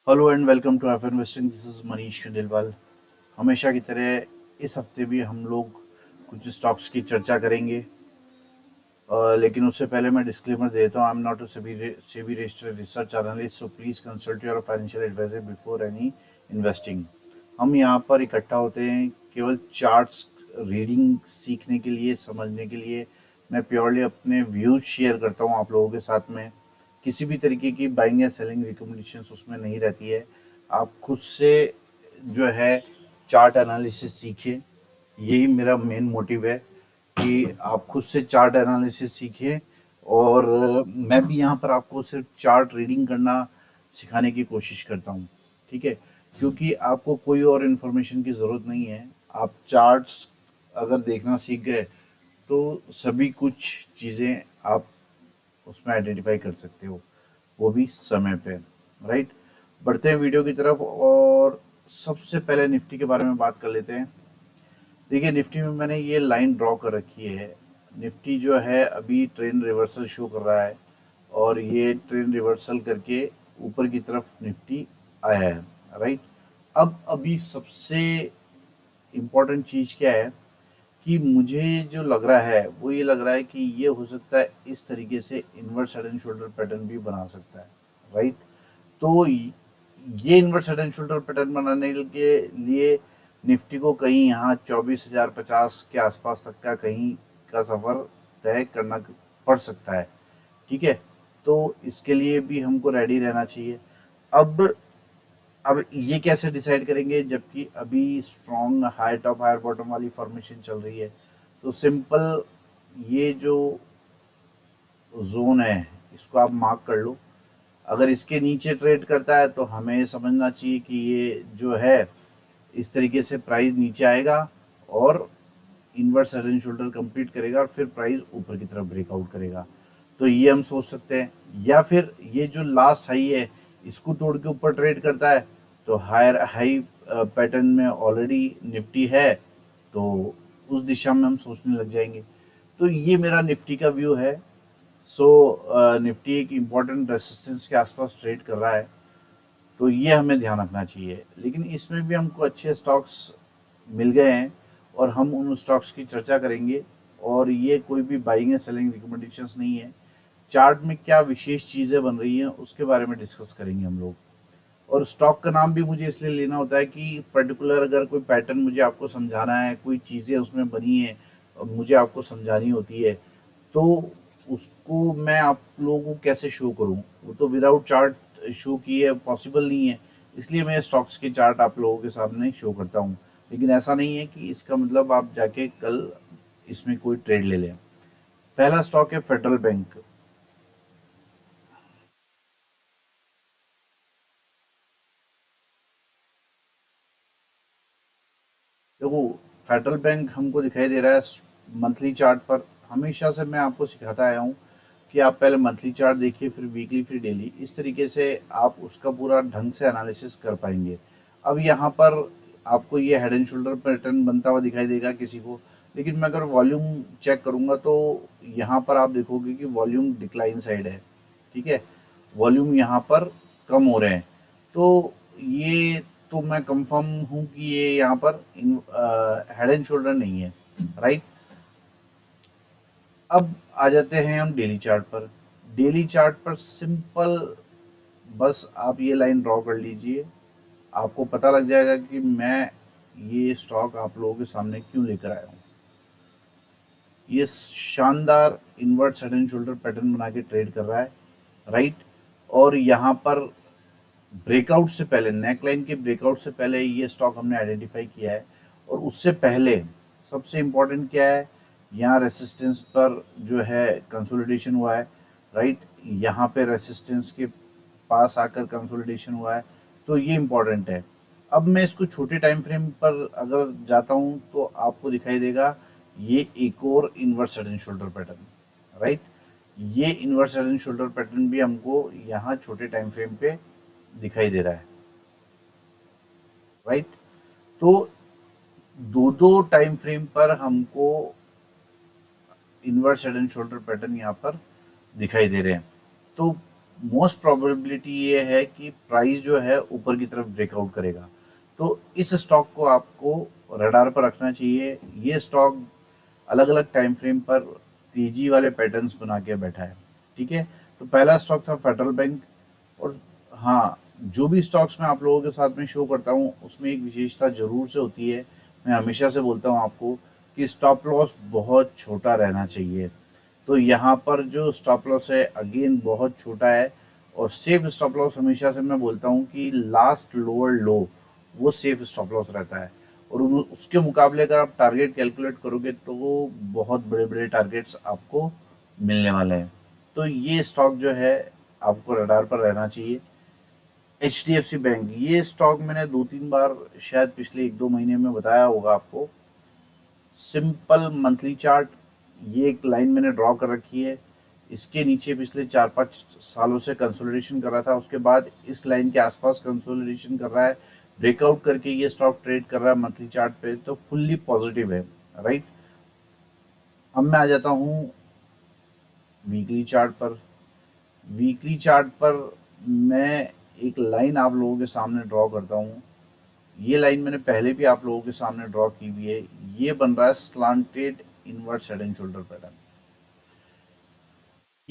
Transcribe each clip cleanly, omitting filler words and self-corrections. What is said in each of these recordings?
Hello and welcome to F investing. This is Manish Khandelwal. हमेशा की तरह इस हफ्ते भी हम लोग कुछ स्टॉक्स की चर्चा करेंगे। लेकिन उससे पहले मैं डिस्क्लेमर देता हूँ, I am not a SEBI registered research analyst, so please consult your financial advisor before any investing. हम यहाँ पर इकट्ठा होते हैं केवल चार्ट्स रीडिंग सीखने के लिए, समझने के लिए। मैं प्योरली अपने व्यूज शेयर करता हूँ आप लोगों के साथ में। किसी भी तरीके की बाइंग या सेलिंग रिकमेंडेशंस उसमें नहीं रहती है। आप खुद से जो है चार्ट एनालिसिस सीखें। यही मेरा मेन मोटिव है कि आप खुद से चार्ट एनालिसिस सीखें। और मैं भी यहाँ पर आपको सिर्फ चार्ट रीडिंग करना सिखाने की कोशिश करता हूँ। ठीक है, क्योंकि आपको कोई और इन्फॉर्मेशन की ज़रूरत नहीं है। आप चार्ट्स अगर देखना सीख गए तो सभी कुछ चीज़ें आप उसमें आइडेंटिफाई कर सकते हो, वो भी समय पे। राइट, बढ़ते हैं वीडियो की तरफ और सबसे पहले निफ्टी के बारे में बात कर लेते हैं। देखिए, निफ्टी में मैंने ये लाइन ड्रॉ कर रखी है। निफ्टी जो है अभी ट्रेंड रिवर्सल शो कर रहा है और ये ट्रेंड रिवर्सल करके ऊपर की तरफ निफ्टी आया है। राइट, अब अभी सबसे इम्पोर्टेंट चीज़ क्या है कि मुझे जो लग रहा है वो ये लग रहा है कि ये हो सकता है इस तरीके से inverse head and shoulder pattern भी बना सकता है। राइट, तो ये inverse head and shoulder pattern बनाने के लिए निफ्टी को कहीं यहाँ 24,050 के आसपास तक का कहीं का सफ़र तय करना पड़ सकता है। ठीक है, तो इसके लिए भी हमको रेडी रहना चाहिए। अब अब ये कैसे डिसाइड करेंगे जबकि अभी strong high top higher bottom वाली फॉर्मेशन चल रही है? तो सिंपल, ये जो जोन है इसको आप मार्क कर लो। अगर इसके नीचे ट्रेड करता है तो हमें समझना चाहिए कि ये जो है इस तरीके से प्राइस नीचे आएगा और inverse head and shoulder complete करेगा और फिर प्राइस ऊपर की तरफ ब्रेकआउट करेगा। तो ये हम सोच सकते हैं। या फिर ये जो लास्ट हाई है इसको तोड़ के ऊपर ट्रेड करता है तो हायर हाई पैटर्न में ऑलरेडी निफ्टी है, तो उस दिशा में हम सोचने लग जाएंगे। तो ये मेरा निफ्टी का व्यू है। सो निफ्टी एक इम्पॉर्टेंट रेसिस्टेंस के आसपास ट्रेड कर रहा है, तो ये हमें ध्यान रखना चाहिए। लेकिन इसमें भी हमको अच्छे स्टॉक्स मिल गए हैं और हम उन स्टॉक्स की चर्चा करेंगे। और ये कोई भी बाइंग या सेलिंग रिकमेंडेशंस नहीं है। चार्ट में क्या विशेष चीज़ें बन रही हैं उसके बारे में डिस्कस करेंगे हम लोग। और स्टॉक का नाम भी मुझे इसलिए लेना होता है कि पर्टिकुलर अगर कोई पैटर्न मुझे आपको समझाना है, कोई चीज़ें उसमें बनी है और मुझे आपको समझानी होती है, तो उसको मैं आप लोगों को कैसे शो करूं? वो तो विदाउट चार्ट शो किए पॉसिबल नहीं है। इसलिए मैं स्टॉक्स के चार्ट आप लोगों के सामने शो करता हूं। लेकिन ऐसा नहीं है कि इसका मतलब आप जाके कल इसमें कोई ट्रेड ले लें। पहला स्टॉक है फेडरल बैंक। देखो, फेडरल बैंक हमको दिखाई दे रहा है मंथली चार्ट पर। हमेशा से मैं आपको सिखाता आया हूँ कि आप पहले मंथली चार्ट देखिए, फिर वीकली, फिर डेली। इस तरीके से आप उसका पूरा ढंग से एनालिसिस कर पाएंगे। अब यहाँ पर आपको ये हेड एंड शोल्डर पैटर्न बनता हुआ दिखाई देगा किसी को, लेकिन मैं अगर वॉल्यूम चेक करूँगा तो यहाँ पर आप देखोगे कि वॉल्यूम डिक्लाइन साइड है। ठीक है, वॉल्यूम यहाँ पर कम हो रहे हैं। तो ये तो मैं कंफर्म हूँ कि ये यहाँ पर हेड एंड शोल्डर नहीं है। राइट, अब आ जाते हैं हम डेली चार्ट पर। डेली चार्ट पर सिंपल, बस आप ये लाइन ड्रॉ कर लीजिए। आपको पता लग जाएगा कि मैं ये स्टॉक आप लोगों के सामने क्यों लेकर आया हूँ। ये शानदार invert head and shoulder pattern बना के ट्रेड कर रहा है। राइट, और यहाँ पर ब्रेकआउट से पहले, नेकलाइन के ब्रेकआउट से पहले ये स्टॉक हमने आइडेंटिफाई किया है। और उससे पहले सबसे इम्पोर्टेंट क्या है, यहाँ रेसिस्टेंस पर जो है कंसोलिडेशन हुआ है। राइट, यहाँ पे रेसिस्टेंस के पास आकर कंसोलिडेशन हुआ है, तो ये इम्पोर्टेंट है। अब मैं इसको छोटे टाइम फ्रेम पर अगर जाता हूँ तो आपको दिखाई देगा ये एक और inverse head and shoulder pattern. Right, ये inverse head and shoulder pattern भी हमको यहाँ छोटे टाइम फ्रेम पे दिखाई दे रहा है। राइट, तो दो दो टाइम फ्रेम पर हमको inverse head and shoulder pattern यहाँ पर दिखाई दे रहे हैं। तो मोस्ट प्रोबेबिलिटी ये है कि प्राइस जो है ऊपर की तरफ ब्रेकआउट करेगा। तो इस स्टॉक को आपको रडार पर रखना चाहिए। ये स्टॉक अलग अलग टाइम फ्रेम पर तेजी वाले पैटर्न्स बना के बैठा है। ठीक है, तो पहला स्टॉक था फेडरल बैंक। और हाँ, जो भी स्टॉक्स मैं आप लोगों के साथ में शो करता हूँ उसमें एक विशेषता जरूर से होती है। मैं हमेशा से बोलता हूँ आपको कि स्टॉप लॉस बहुत छोटा रहना चाहिए। तो यहाँ पर जो स्टॉप लॉस है अगेन बहुत छोटा है। और सेफ स्टॉप लॉस हमेशा से मैं बोलता हूँ कि लास्ट लोअर लो वो सेफ स्टॉप लॉस रहता है। और उसके मुकाबले अगर आप टारगेट कैलकुलेट करोगे तो वो बहुत बड़े बड़े टारगेट्स आपको मिलने वाले हैं। तो ये स्टॉक जो है आपको रडार पर रहना चाहिए। H D F C bank, ये स्टॉक मैंने 2-3 बार शायद पिछले 1-2 महीने में बताया होगा आपको। सिंपल मंथली चार्ट, ये एक लाइन मैंने ड्रॉ कर रखी है। इसके नीचे पिछले 4-5 सालों से कंसोलिडेशन कर रहा था, उसके बाद इस लाइन के आसपास कंसोलिडेशन कर रहा है, ब्रेकआउट करके ये स्टॉक ट्रेड कर रहा है मंथली चार्ट पे, तो फुल्ली पॉजिटिव है। राइट, अब मैं आ जाता हूँ वीकली चार्ट पर। वीकली चार्ट पर मैं एक लाइन आप लोगों के सामने ड्रॉ करता हूँ। ये लाइन मैंने पहले भी आप लोगों के सामने ड्रॉ की हुई है। ये बन रहा है slanted invert head and shoulder pattern.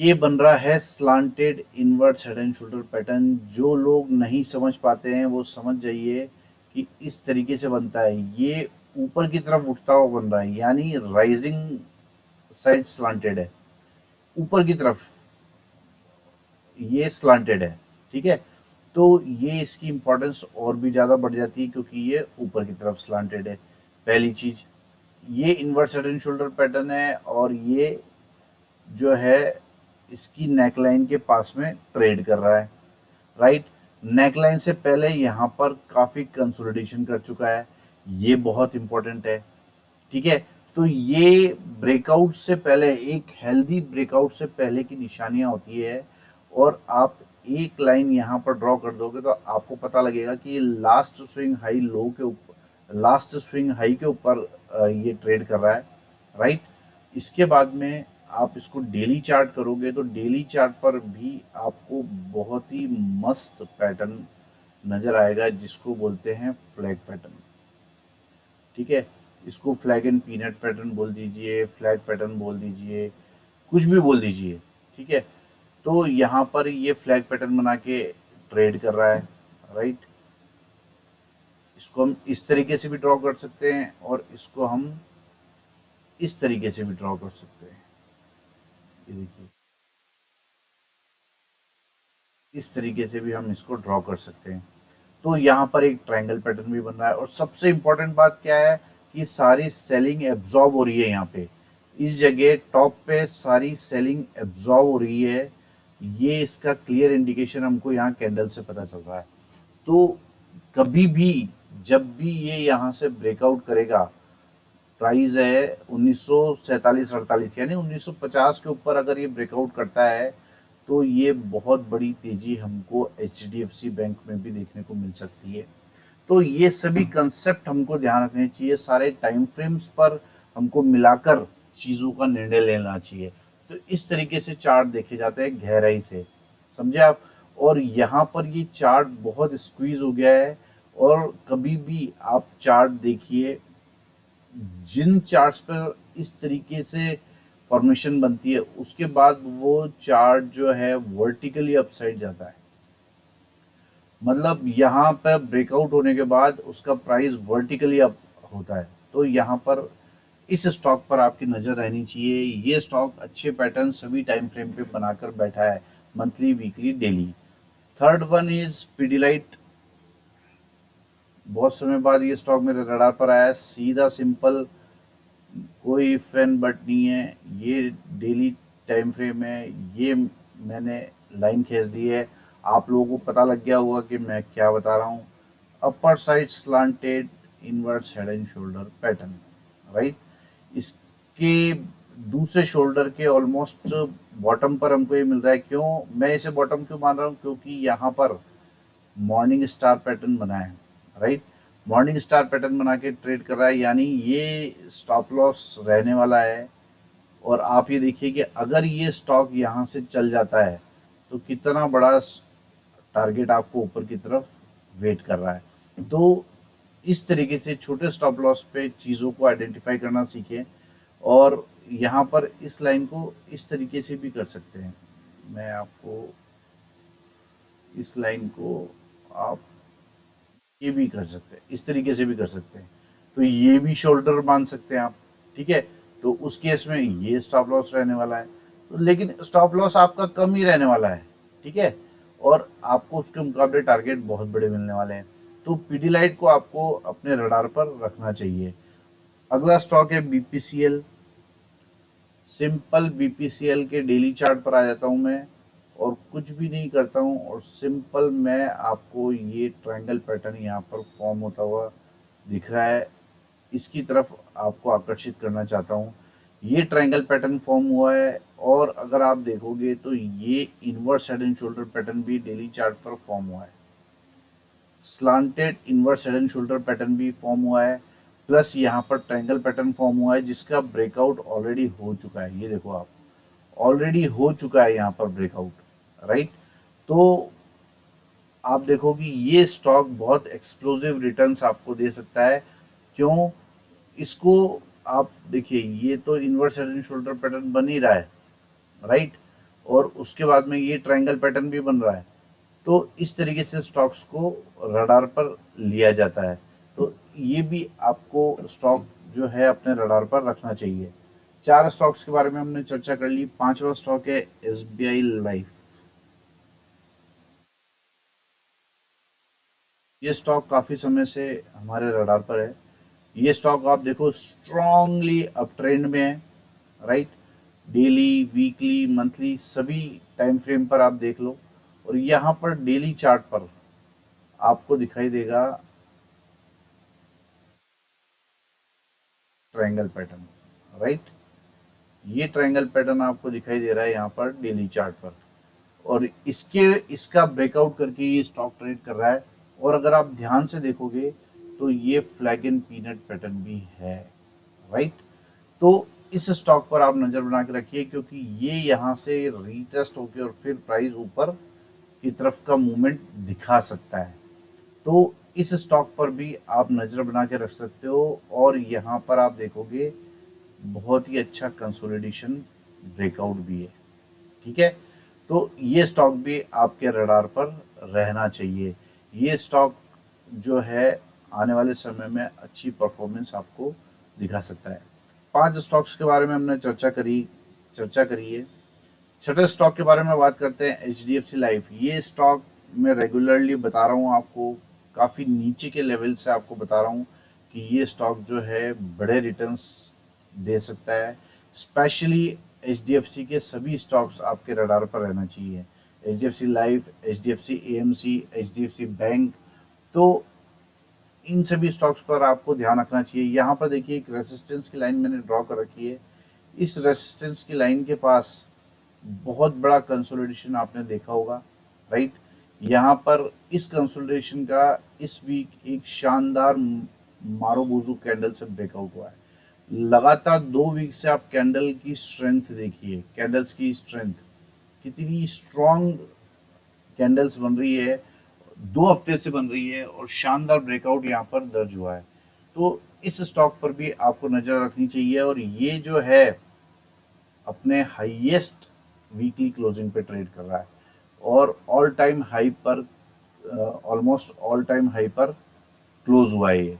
ये बन रहा है slanted invert head and shoulder pattern. जो लोग नहीं समझ पाते हैं वो समझ जाइए कि इस तरीके से बनता है। ये ऊपर की तरफ उठता हुआ बन रहा है, यानी राइजिंग साइड स्लांटेड है, ऊपर की तरफ ये स्लांटेड है। ठीक है, तो ये इसकी इंपॉर्टेंस और भी ज़्यादा बढ़ जाती है क्योंकि ये ऊपर की तरफ स्लांटेड है। पहली चीज़, ये inverse head and shoulder pattern है और ये जो है इसकी नेकलाइन के पास में ट्रेड कर रहा है। राइट, नेकलाइन से पहले यहाँ पर काफ़ी कंसोलिडेशन कर चुका है, ये बहुत इंपॉर्टेंट है। ठीक है, तो ये ब्रेकआउट से पहले, एक हेल्दी ब्रेकआउट से पहले की निशानियां होती है। और आप एक लाइन यहाँ पर ड्रॉ कर दोगे तो आपको पता लगेगा कि ये लास्ट स्विंग हाई लो के ऊपर, लास्ट स्विंग हाई के ऊपर ये ट्रेड कर रहा है। राइट, इसके बाद में आप इसको डेली चार्ट करोगे तो डेली चार्ट पर भी आपको बहुत ही मस्त पैटर्न नजर आएगा जिसको बोलते हैं फ्लैग पैटर्न। ठीक है, इसको फ्लैग एंड पीनट पैटर्न बोल दीजिए, फ्लैग पैटर्न बोल दीजिए, कुछ भी बोल दीजिए। ठीक है, तो यहाँ पर ये फ्लैग पैटर्न बना के ट्रेड कर रहा है। राइट, इसको हम इस तरीके से भी ड्रॉ कर सकते हैं और इसको हम इस तरीके से भी ड्रॉ कर सकते हैं। ये देखिए, इस तरीके से भी हम इसको ड्रॉ कर सकते हैं। तो यहाँ पर एक ट्रायंगल पैटर्न भी बन रहा है। और सबसे इंपॉर्टेंट बात क्या है कि सारी सेलिंग एब्जॉर्ब हो रही है यहाँ पे, इस जगह टॉप पे सारी सेलिंग एब्जॉर्ब हो रही है। ये इसका क्लियर इंडिकेशन हमको यहाँ कैंडल से पता चल रहा है। तो कभी भी जब भी ये यहाँ से ब्रेकआउट करेगा, प्राइस है 1947-48, यानी 1950 के ऊपर अगर ये ब्रेकआउट करता है तो ये बहुत बड़ी तेजी हमको H D F C bank में भी देखने को मिल सकती है। तो ये सभी कंसेप्ट हमको ध्यान रखने चाहिए, सारे टाइम फ्रेम्स पर हमको मिलाकर चीज़ों का निर्णय लेना चाहिए। तो इस तरीके से चार्ट देखे जाते हैं गहराई से, समझे आप। और यहाँ पर ये चार्ट बहुत स्क्वीज हो गया है। और कभी भी आप चार्ट देखिए, जिन चार्ट्स पर इस तरीके से फॉर्मेशन बनती है उसके बाद वो चार्ट जो है वर्टिकली अपसाइड जाता है। मतलब यहाँ पर ब्रेकआउट होने के बाद उसका प्राइस वर्टिकली अप होता है। तो यहाँ पर इस स्टॉक पर आपकी नज़र रहनी चाहिए। ये स्टॉक अच्छे पैटर्न सभी टाइम फ्रेम पे बनाकर बैठा है, monthly, weekly, daily. Third one is Pidilite. बहुत समय बाद ये स्टॉक मेरे रडार पर आया है। सीधा सिंपल, कोई इफ एंड बट नहीं है। ये डेली टाइम फ्रेम है, ये मैंने लाइन खींच दी है। आप लोगों को पता लग गया होगा कि मैं क्या बता रहा हूँ। Upper side slanted inverts head and shoulder pattern. Right, इसके दूसरे शोल्डर के ऑलमोस्ट बॉटम पर हमको ये मिल रहा है। क्यों मैं इसे बॉटम क्यों मान रहा हूँ, क्योंकि यहाँ पर मॉर्निंग स्टार पैटर्न बना है। राइट, मॉर्निंग स्टार पैटर्न बना के ट्रेड कर रहा है, यानी ये स्टॉप लॉस रहने वाला है। और आप ये देखिए कि अगर ये स्टॉक यहाँ से चल जाता है तो कितना बड़ा टारगेट आपको ऊपर की तरफ वेट कर रहा है। तो इस तरीके से छोटे स्टॉप लॉस पे चीज़ों को आइडेंटिफाई करना सीखें। और यहाँ पर इस लाइन को इस तरीके से भी कर सकते हैं। मैं आपको इस लाइन को आप ये भी कर सकते हैं, इस तरीके से भी कर सकते हैं। तो ये भी शोल्डर मान सकते हैं आप, ठीक है। तो उस केस में ये स्टॉप लॉस रहने वाला है, तो लेकिन स्टॉप लॉस आपका कम ही रहने वाला है, ठीक है। और आपको उसके मुकाबले टारगेट बहुत बड़े मिलने वाले हैं। तो पीडीलाइट को आपको अपने रडार पर रखना चाहिए। अगला स्टॉक है बीपीसीएल। सिंपल बीपीसीएल के डेली चार्ट पर आ जाता हूं मैं और कुछ भी नहीं करता हूं, और सिंपल मैं आपको ये ट्रायंगल पैटर्न यहाँ पर फॉर्म होता हुआ दिख रहा है, इसकी तरफ आपको आकर्षित करना चाहता हूँ। ये ट्रायंगल पैटर्न फॉर्म हुआ है, और अगर आप देखोगे तो ये inverse head and shoulder pattern भी डेली चार्ट पर फॉर्म हुआ है। Slanted inverse head and shoulder pattern भी फॉर्म हुआ है, प्लस यहाँ पर ट्रायंगल पैटर्न फॉर्म हुआ है जिसका ब्रेकआउट ऑलरेडी हो चुका है। ये देखो आप, ऑलरेडी हो चुका है यहाँ पर ब्रेकआउट, राइट। तो आप देखो कि ये स्टॉक बहुत एक्सप्लोसिव रिटर्न्स आपको दे सकता है। क्यों? इसको आप देखिए, ये तो inverse head and shoulder pattern बन ही रहा है, राइट। और उसके बाद में ये ट्रायंगल पैटर्न भी बन रहा है। तो इस तरीके से स्टॉक्स को रडार पर लिया जाता है। तो ये भी आपको स्टॉक जो है अपने रडार पर रखना चाहिए। 4 स्टॉक्स के बारे में हमने चर्चा कर ली। 5वां स्टॉक है एसबीआई लाइफ। ये स्टॉक काफ़ी समय से हमारे रडार पर है। ये स्टॉक आप देखो स्ट्रांगली अप ट्रेंड में है, राइट। डेली, वीकली, मंथली सभी टाइम फ्रेम पर आप देख लो, और यहाँ पर डेली चार्ट पर आपको दिखाई देगा ट्रायंगल पैटर्न, राइट। ये ट्रायंगल पैटर्न आपको दिखाई दे रहा है यहाँ पर डेली चार्ट पर, और इसका ब्रेकआउट करके ये स्टॉक ट्रेड कर रहा है। और अगर आप ध्यान से देखोगे तो ये फ्लैग एंड पीनट पैटर्न भी है, राइट। तो इस स्टॉक पर आप नजर बना के रखिए, क्योंकि ये यहाँ से रीटेस्ट होकर और फिर प्राइस ऊपर की तरफ का मूवमेंट दिखा सकता है। तो इस स्टॉक पर भी आप नजर बना के रख सकते हो, और यहाँ पर आप देखोगे बहुत ही अच्छा कंसोलिडेशन ब्रेकआउट भी है, ठीक है। तो ये स्टॉक भी आपके रडार पर रहना चाहिए। ये स्टॉक जो है आने वाले समय में अच्छी परफॉर्मेंस आपको दिखा सकता है। 5 स्टॉक्स के बारे में हमने चर्चा करी है। छठे स्टॉक के बारे में बात करते हैं, एचडीएफसी लाइफ। ये स्टॉक मैं रेगुलरली बता रहा हूँ आपको, काफ़ी नीचे के लेवल से आपको बता रहा हूँ कि ये स्टॉक जो है बड़े रिटर्न्स दे सकता है। स्पेशली एचडीएफसी के सभी स्टॉक्स आपके रडार पर रहना चाहिए। HDFC life, HDFC AMC, HDFC bank. तो इन सभी स्टॉक्स पर आपको ध्यान रखना चाहिए। यहाँ पर देखिए एक रेसिस्टेंस की लाइन मैंने ड्रॉ कर रखी है। इस रेसिस्टेंस की लाइन के पास बहुत बड़ा कंसोलिडेशन आपने देखा होगा, राइट। यहाँ पर इस कंसोलिडेशन का इस वीक एक शानदार मारुबुजु कैंडल से ब्रेकआउट हुआ है। लगातार 2 वीक से आप कैंडल की स्ट्रेंथ देखिए, कैंडल्स की स्ट्रेंथ कितनी स्ट्रॉन्ग कैंडल्स बन रही है, 2 हफ्ते से बन रही है, और शानदार ब्रेकआउट यहाँ पर दर्ज हुआ है। तो इस स्टॉक पर भी आपको नजर रखनी चाहिए, और ये जो है अपने हाईएस्ट वीकली क्लोजिंग पे ट्रेड कर रहा है, और ऑल टाइम हाई पर, ऑलमोस्ट ऑल टाइम हाई पर क्लोज हुआ है ये।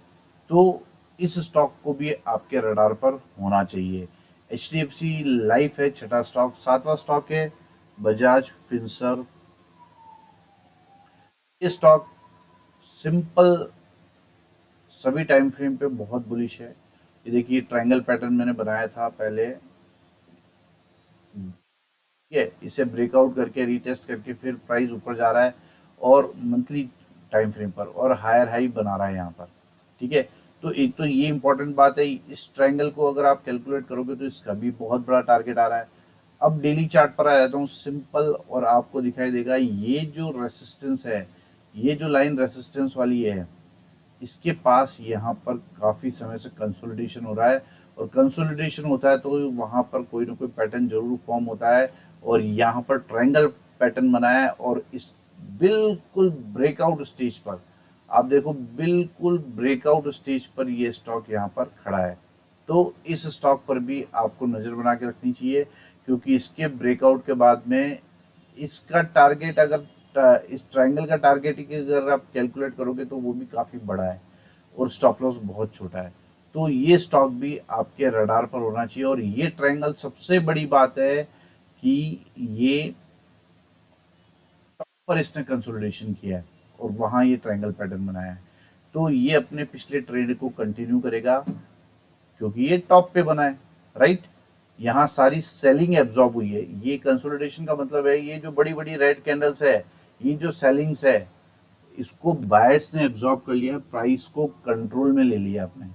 तो इस स्टॉक को भी आपके रडार पर होना चाहिए। H D F C life है छठा स्टॉक। 7वां स्टॉक है बजाज फिनसर्व। ये स्टॉक सिंपल सभी टाइम फ्रेम पे बहुत बुलिश है। ये देखिए ट्रायंगल पैटर्न मैंने बनाया था पहले, ठीक है। इसे ब्रेकआउट करके रीटेस्ट करके फिर प्राइस ऊपर जा रहा है, और मंथली टाइम फ्रेम पर और हायर हाई बना रहा है यहाँ पर, ठीक है। तो एक तो ये इंपॉर्टेंट बात है, इस ट्रायंगल को अगर आप कैलकुलेट करोगे तो इसका भी बहुत बड़ा टारगेट आ रहा है। अब डेली चार्ट पर आ जाता हूँ सिंपल, और आपको दिखाई देगा ये जो रेसिस्टेंस है, ये जो लाइन रेसिस्टेंस वाली है, इसके पास यहाँ पर काफ़ी समय से कंसोलिडेशन हो रहा है, और कंसोलिडेशन होता है तो वहाँ पर कोई ना कोई पैटर्न जरूर फॉर्म होता है, और यहाँ पर ट्रायंगल पैटर्न बनाया है और इस बिल्कुल ब्रेकआउट स्टेज पर आप देखो, बिल्कुल ब्रेकआउट स्टेज पर ये स्टॉक यहाँ पर खड़ा है। तो इस स्टॉक पर भी आपको नज़र बना के रखनी चाहिए, क्योंकि इसके ब्रेकआउट के बाद में इसका टारगेट, अगर इस ट्रायंगल का टारगेट ही अगर आप कैलकुलेट करोगे तो वो भी काफ़ी बड़ा है और स्टॉप लॉस बहुत छोटा है। तो ये स्टॉक भी आपके रडार पर होना चाहिए। और ये ट्रायंगल, सबसे बड़ी बात है कि ये टॉप पर इसने कंसोलिडेशन किया है और वहां ये ट्रायंगल पैटर्न बनाया है। तो ये अपने पिछले ट्रेंड को कंटिन्यू करेगा, क्योंकि ये टॉप पे बना है, राइट। यहाँ सारी सेलिंग एब्जॉर्ब हुई है। ये कंसोलिडेशन का मतलब है, ये जो बड़ी बड़ी रेड कैंडल्स है, ये जो सेलिंग्स है, इसको बायर्स ने एब्जॉर्ब कर लिया, प्राइस को कंट्रोल में ले लिया अपने।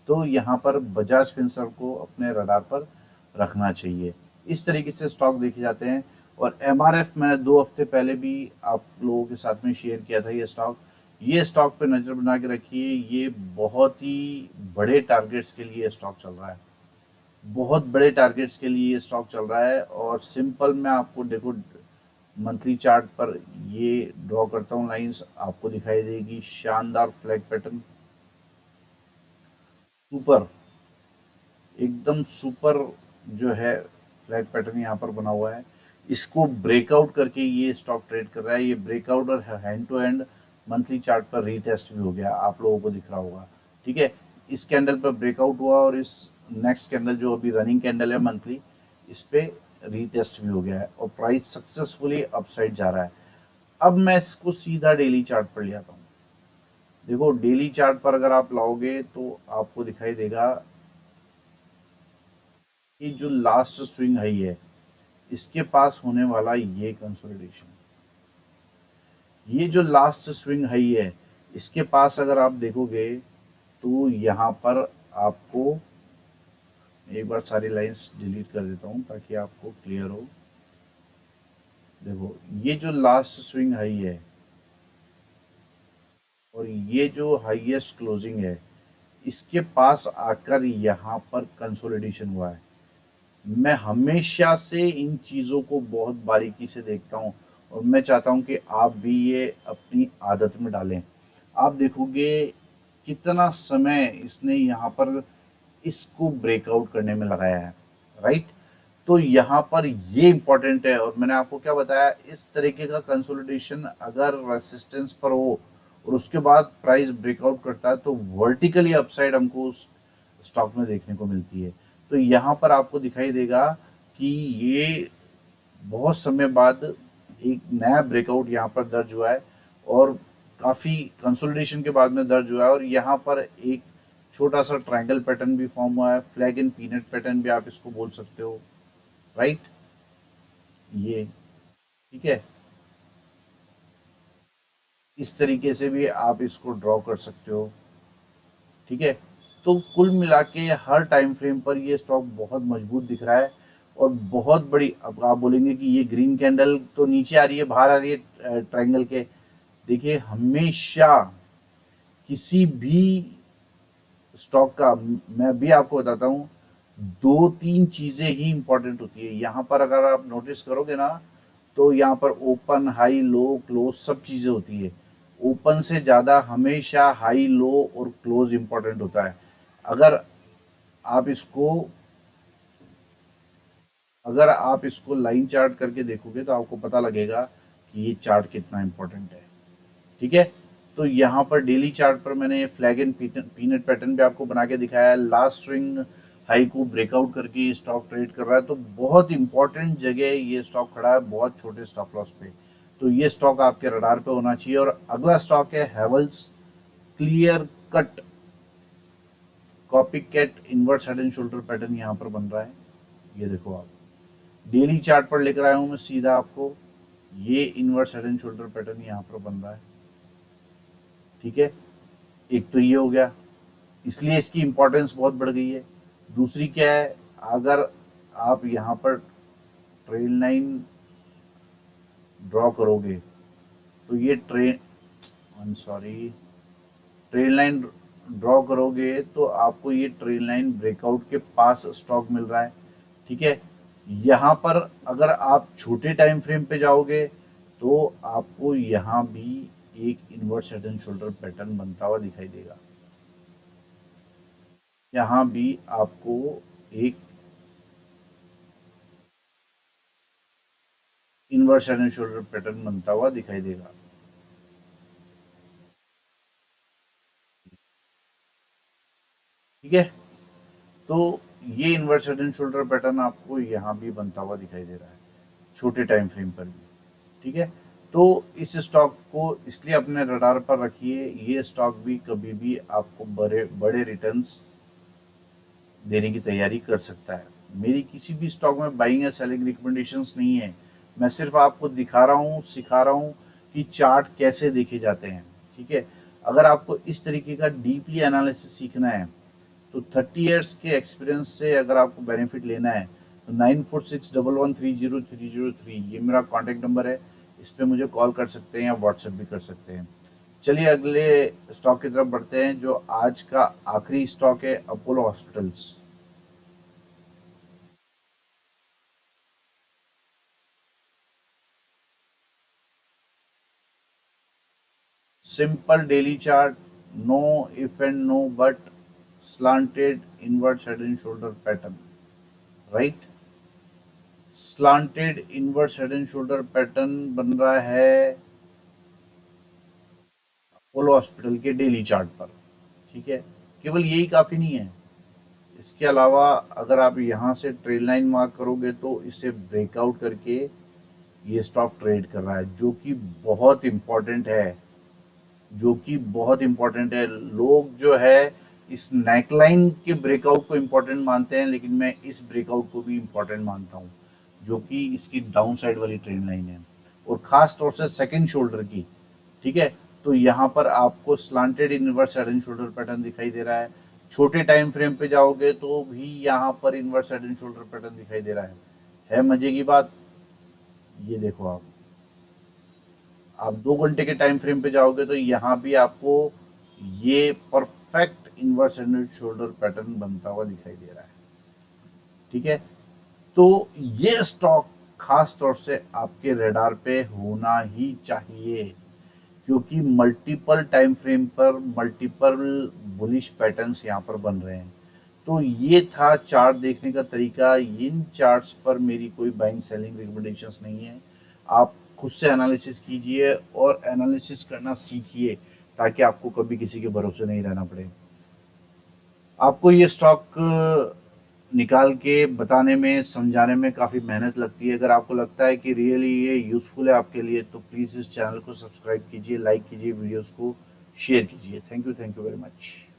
तो यहाँ पर बजाज फिनसर्व को अपने रडार पर रखना चाहिए। इस तरीके से स्टॉक देखे जाते हैं। और एमआरएफ मैंने 2 हफ्ते पहले भी आप लोगों के साथ में शेयर किया था। ये स्टॉक पे नज़र बना के रखिए। ये बहुत ही बड़े टारगेट्स के लिए स्टॉक चल रहा है, बहुत बड़े टारगेट्स के लिए ये स्टॉक चल रहा है। और सिंपल मैं आपको देखो, मंथली चार्ट पर ये ड्रॉ करता हूँ लाइंस, आपको दिखाई देगी शानदार फ्लैग पैटर्न, सुपर, एकदम सुपर जो है फ्लैग पैटर्न यहाँ पर बना हुआ है। इसको ब्रेकआउट करके ये स्टॉक ट्रेड कर रहा है। ये ब्रेकआउट और hand to hand monthly chart पर रीटेस्ट भी हो गया, आप लोगों को दिख रहा होगा, ठीक है। इस कैंडल पर ब्रेकआउट हुआ और इस नेक्स्ट कैंडल जो अभी रनिंग कैंडल है मंथली, इस पे रीटेस्ट भी हो गया है और प्राइस सक्सेसफुली अपसाइड जा रहा है। अब मैं इसको सीधा डेली चार्ट पर ले आता हूँ। देखो, डेली चार्ट पर अगर आप लाओगे तो आपको दिखाई देगा कि जो लास्ट स्विंग हाई है, इसके पास होने वाला ये कंसोलिडेशन, ये जो लास्ट स्विंग हाई है, इसके पास अगर आप देखोगे तो यहाँ पर आपको, एक बार सारी लाइंस डिलीट कर देता हूँ ताकि आपको क्लियर हो। देखो, ये जो लास्ट स्विंग हाई है और ये जो हाईएस्ट क्लोजिंग है, इसके पास आकर यहाँ पर कंसोलिडेशन हुआ है। मैं हमेशा से इन चीज़ों को बहुत बारीकी से देखता हूँ और मैं चाहता हूँ कि आप भी ये अपनी आदत में डालें। आप देखोगे कितना समय इसने यहाँ पर इसको ब्रेकआउट करने में लगाया है, राइट। तो यहाँ पर ये इंपॉर्टेंट है। और मैंने आपको क्या बताया, इस तरीके का कंसोलिडेशन अगर रेसिस्टेंस पर हो और उसके बाद प्राइस ब्रेकआउट करता है तो वर्टिकली अपसाइड हमको उस स्टॉक में देखने को मिलती है। तो यहाँ पर आपको दिखाई देगा कि ये बहुत समय बाद एक नया ब्रेकआउट यहाँ पर दर्ज हुआ है और काफ़ी कंसोलिडेशन के बाद में दर्ज हुआ है। और यहाँ पर एक छोटा सा ट्रायंगल पैटर्न भी फॉर्म हुआ है, फ्लैग एंड पीनट पैटर्न भी आप इसको बोल सकते हो, राइट। ये ठीक है, इस तरीके से भी आप इसको ड्रॉ कर सकते हो, ठीक है। तो कुल मिला के हर टाइम फ्रेम पर ये स्टॉक बहुत मजबूत दिख रहा है और बहुत बड़ी, अब आप बोलेंगे कि ये ग्रीन कैंडल तो नीचे आ रही है, बाहर आ रही है ट्रायंगल के। देखिए, हमेशा किसी भी स्टॉक का, मैं भी आपको बताता हूँ, 2-3 चीज़ें ही इंपॉर्टेंट होती है यहाँ पर। अगर आप नोटिस करोगे ना, तो यहाँ पर ओपन, हाई, लो, क्लोज सब चीज़ें होती है। ओपन से ज़्यादा हमेशा हाई, लो और क्लोज इंपॉर्टेंट होता है। अगर आप इसको अगर आप इसको लाइन चार्ट करके देखोगे तो आपको पता लगेगा कि ये चार्ट कितना इंपॉर्टेंट है, ठीक है। तो यहाँ पर डेली चार्ट पर मैंने फ्लैग एंड पीनट पैटर्न भी आपको बना के दिखाया है। लास्ट स्विंग हाई को ब्रेकआउट करके ये स्टॉक ट्रेड कर रहा है, तो बहुत इंपॉर्टेंट जगह ये स्टॉक खड़ा है, बहुत छोटे स्टॉप लॉस पे। तो ये स्टॉक आपके रडार पे होना चाहिए। और अगला स्टॉक है Havells clear cut copy cat invert head and shoulder pattern यहाँ पर बन रहा है। ये देखो, आप डेली चार्ट पर लेकर आया हूँ मैं सीधा आपको, ये invert head and shoulder pattern यहाँ पर बन रहा है, ठीक है। एक तो ये हो गया, इसलिए इसकी इंपॉर्टेंस बहुत बढ़ गई है। दूसरी क्या है, अगर आप यहाँ पर ट्रेल लाइन ड्रॉ करोगे तो ये ट्रेल लाइन ड्रॉ करोगे तो आपको ये ट्रेल लाइन ब्रेकआउट के पास स्टॉक मिल रहा है, ठीक है। यहाँ पर अगर आप छोटे टाइम फ्रेम पे जाओगे तो आपको यहाँ भी एक inverse head and shoulder pattern बनता हुआ दिखाई देगा। यहाँ भी आपको एक inverse head and shoulder pattern बनता हुआ दिखाई देगा। ठीक है, तो ये inverse head and shoulder pattern आपको यहाँ भी बनता हुआ दिखाई दे रहा है छोटे टाइम फ्रेम पर भी। ठीक है, तो इस स्टॉक को इसलिए अपने रडार पर रखिए, ये स्टॉक भी कभी भी आपको बड़े बड़े रिटर्न्स देने की तैयारी कर सकता है। मेरी किसी भी स्टॉक में बाइंग या सेलिंग रिकमेंडेशंस नहीं है, मैं सिर्फ आपको दिखा रहा हूँ, सिखा रहा हूँ कि चार्ट कैसे देखे जाते हैं। ठीक है, अगर आपको इस तरीके का डीपली एनालिसिस सीखना है तो 30 ईयर्स के एक्सपीरियंस से अगर आपको बेनिफिट लेना है तो 9461113030 ये मेरा कॉन्टैक्ट नंबर है, इस पर मुझे कॉल कर सकते हैं या व्हाट्सएप भी कर सकते हैं। चलिए अगले स्टॉक की तरफ बढ़ते हैं, जो आज का आखिरी स्टॉक है, Apollo hospitals. Simple daily chart, no if and no but, slanted inverse head and shoulder pattern, right? Slanted inverse head and shoulder pattern बन रहा है अपोलो हॉस्पिटल के डेली चार्ट पर। ठीक है, केवल यही काफी नहीं है, इसके अलावा अगर आप यहाँ से ट्रेड लाइन मार्क करोगे तो इसे ब्रेकआउट करके ये स्टॉक ट्रेड कर रहा है, जो कि बहुत इंपॉर्टेंट है, जो कि बहुत इंपॉर्टेंट है। लोग जो है इस नेकलाइन के ब्रेकआउट को इंपॉर्टेंट मानते हैं, लेकिन मैं इस ब्रेकआउट को भी इंपॉर्टेंट मानता हूँ, जो कि इसकी डाउन साइड वाली ट्रेंड लाइन है, और खास तौर से सेकंड शोल्डर की। ठीक है, तो यहाँ पर आपको slanted inverse head and shoulder pattern दिखाई दे रहा है। छोटे टाइम फ्रेम पे जाओगे तो भी यहाँ पर inverse head and shoulder pattern दिखाई दे रहा है मजे की बात। ये देखो आप 2 घंटे के टाइम फ्रेम पे जाओगे तो यहाँ भी आपको ये perfect inverse head and shoulder pattern बनता हुआ दिखाई दे रहा है। ठीक है, तो ये स्टॉक खास तौर से आपके रडार पे होना ही चाहिए, क्योंकि मल्टीपल टाइम फ्रेम पर मल्टीपल बुलिश पैटर्न्स यहाँ पर बन रहे हैं। तो ये था चार्ट देखने का तरीका। इन चार्ट्स पर मेरी कोई बाइंग सेलिंग रिकमेंडेशंस नहीं है, आप खुद से एनालिसिस कीजिए और एनालिसिस करना सीखिए, ताकि आपको कभी किसी के भरोसे नहीं रहना पड़े। आपको ये स्टॉक निकाल के बताने में, समझाने में काफ़ी मेहनत लगती है। अगर आपको लगता है कि रियली ये यूज़फुल है आपके लिए तो प्लीज़ इस चैनल को सब्सक्राइब कीजिए, लाइक कीजिए, वीडियोस को शेयर कीजिए। Thank you very much.